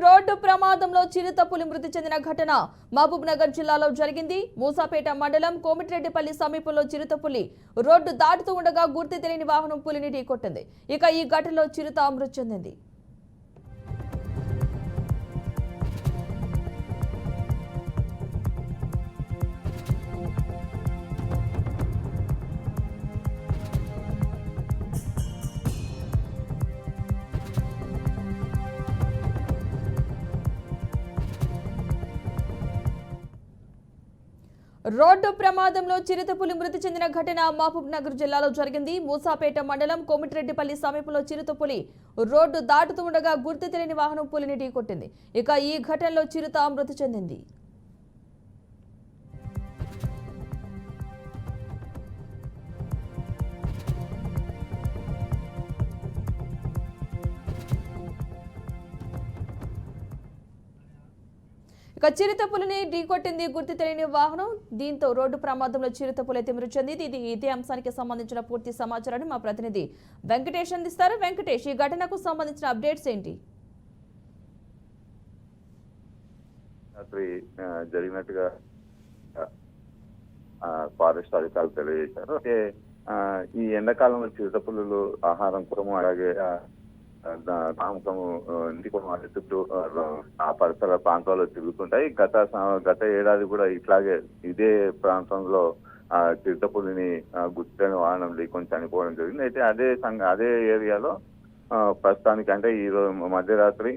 Road ప్రమాదంలో చిరుతపులి మృతి చెందిన ఘటన మహబూబ్ నగర్ జిల్లాలో జరిగింది. మూసాపేట మండలం కోమిటిరెడ్డిపల్లి సమీపంలో చిరుతపులి రోడ్డు దాటుతూ ఉండగా గుర్తు తెలియని వాహనం పులిని ఢీకొట్టింది. ఇక ఈ ఘటనలో చిరుత మృతి చెందింది. రోడ్డు ప్రమాదంలో చిరుతపులి మృతి చెందిన ఘటన మహబూబ్ నగర్ జిల్లాలో జరిగింది. మూసాపేట మండలం కోమిటిరెడ్డిపల్లి సమీపంలో చిరుతపులి రోడ్డు దాటుతూ ఉండగా గుర్తు తెలియని వాహనం పులిని ఢీకొట్టింది. ఇక ఈ ఘటనలో చిరుత మృతి చెందింది. ఇక చిరుతపులిని ఢీకొట్టింది గుర్తు తెలియని వాహనం. దీంతో రోడ్డు ప్రమాదంలో చిరుతపులి అయితే మృతి చెందింది. ఇదే అంశానికి సంబంధించిన పూర్తి సమాచారాన్ని మా ప్రతినిధి వెంకటేష్ అందిస్తారు. వెంకటేష్, ఈ ఘటనకు సంబంధించిన అప్డేట్స్ ఏంటి? జరిగినట్టుగా ఫారెస్ట్ అధికారులు తెలియజేశారు. అంటే ఈ ఎండాకాలంలో చిరుతపులులు ఆహారం కోసం అలాగే ఇంటికి చుట్టూ ఆ పరిసర ప్రాంతాల్లో తిరుగుతుంటాయి. గత ఏడాది కూడా ఇట్లాగే ఇదే ప్రాంతంలో చిరుతపులిని గుర్తులేని వాహనం ఢీకొని చనిపోవడం జరిగింది. అయితే అదే ఏరియాలో ప్రస్తుతానికి అంటే ఈ రోజు మధ్యరాత్రి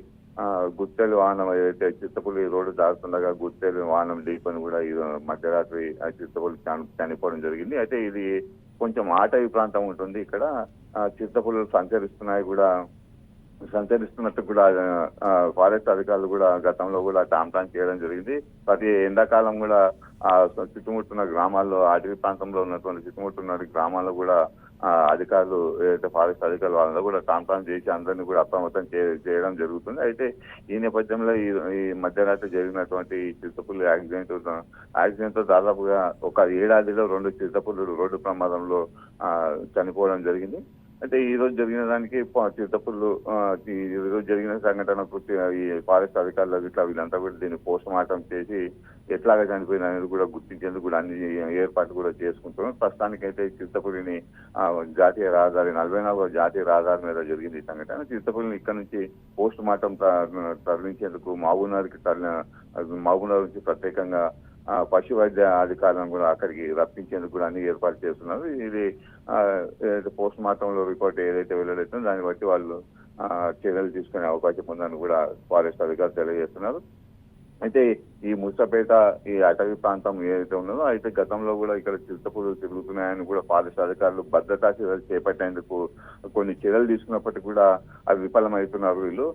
గుర్తెలు వాహనం ఏదైతే చిరుతపులి రోడ్డు దాటుతుండగా గుర్తెలు వాహనం ఢీకొని కూడా ఈ మధ్యరాత్రి చిరుతపులి చనిపోవడం జరిగింది. అయితే ఇది కొంచెం అటవీ ప్రాంతం ఉంటుంది. ఇక్కడ చిరుతపులు సంచరిస్తున్నట్టు కూడా ఫారెస్ట్ అధికారులు కూడా గతంలో కూడా టామ్ చేయడం జరిగింది. ప్రతి ఎండాకాలం కూడా చుట్టుముట్టున్న గ్రామాల్లో అటవీ ప్రాంతంలో ఉన్నటువంటి చుట్టుముట్టున్న గ్రామాల్లో కూడా అధికారులు ఏదైతే ఫారెస్ట్ అధికారులు వాళ్ళలో కూడా టామ్ చేసి అందరినీ కూడా అప్రమత్తం చేయడం జరుగుతుంది. అయితే ఈ నేపథ్యంలో ఈ మధ్యరాత్రి జరిగినటువంటి చిరుతపులి యాక్సిడెంట్ తో దాదాపుగా ఒక ఏడాదిలో 2 చిరుతపులు రోడ్డు ప్రమాదంలో చనిపోవడం జరిగింది. అయితే ఈ రోజు జరిగిన దానికి చిరుతపులు ఈ రోజు జరిగిన సంఘటనకు ఈ ఫారెస్ట్ అధికారులు ఇట్లా వీళ్ళంతా కూడా దీన్ని పోస్ట్ మార్టం చేసి ఎట్లాగా చనిపోయింది అనేది కూడా గుర్తించేందుకు కూడా అన్ని ఏర్పాట్లు కూడా చేసుకుంటున్నాం. ప్రస్తుతానికైతే చిరుతపులిని జాతీయ రహదారి 44వ జాతీయ రహదారి మీద జరిగింది ఈ సంఘటన. చిరుతపులిని ఇక్కడ నుంచి పోస్ట్ మార్టం తరలించేందుకు మహబూబ్ నగర్ నుంచి ప్రత్యేకంగా పశు వైద్య అధికారులను కూడా అక్కడికి రప్పించేందుకు కూడా అన్ని ఏర్పాటు చేస్తున్నారు. ఇది పోస్ట్ మార్టంలో రిపోర్ట్ ఏదైతే వెల్లడైతుందో దాన్ని బట్టి వాళ్ళు చర్యలు తీసుకునే అవకాశం ఉందని కూడా ఫారెస్ట్ అధికారులు తెలియజేస్తున్నారు. అయితే ఈ మూసాపేట ఈ అటవీ ప్రాంతం ఏదైతే ఉన్నదో అయితే గతంలో కూడా ఇక్కడ చిరుతపులు తిరుగుతున్నాయని కూడా ఫారెస్ట్ అధికారులు భద్రతా చర్యలు చేపట్టేందుకు కొన్ని చర్యలు తీసుకున్నప్పటికీ కూడా అవి విఫలమవుతున్నారు. వీళ్ళు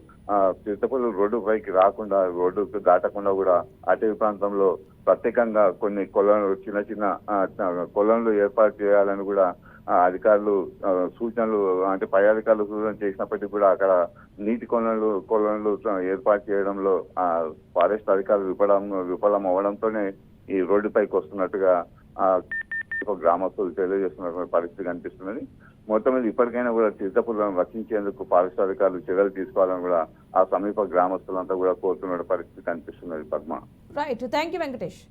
చిరుతపులు రోడ్డు పైకి రాకుండా రోడ్డుకు దాటకుండా కూడా అటవీ ప్రాంతంలో ప్రత్యేకంగా కొన్ని చిన్న చిన్న కొలంలు ఏర్పాటు చేయాలని కూడా అధికారులు సూచనలు అంటే పై అధికారులు సూచన చేసినప్పటికీ కూడా అక్కడ నీటి కొలనులు ఏర్పాటు చేయడంలో ఫారెస్ట్ అధికారులు విఫలం అవ్వడంతోనే ఈ రోడ్డుపైకి వస్తున్నట్టుగా గ్రామస్తులు తెలియజేస్తున్న పరిస్థితి కనిపిస్తున్నది. మొత్తం మీద ఇప్పటికైనా కూడా చిరుతపులను రక్షించేందుకు ఫారెస్ట్ అధికారులు చర్యలు తీసుకోవాలని కూడా ఆ సమీప గ్రామస్తులంతా కూడా కోరుతున్న పరిస్థితి కనిపిస్తున్నది. Padma. Right, thank you Venkatesh.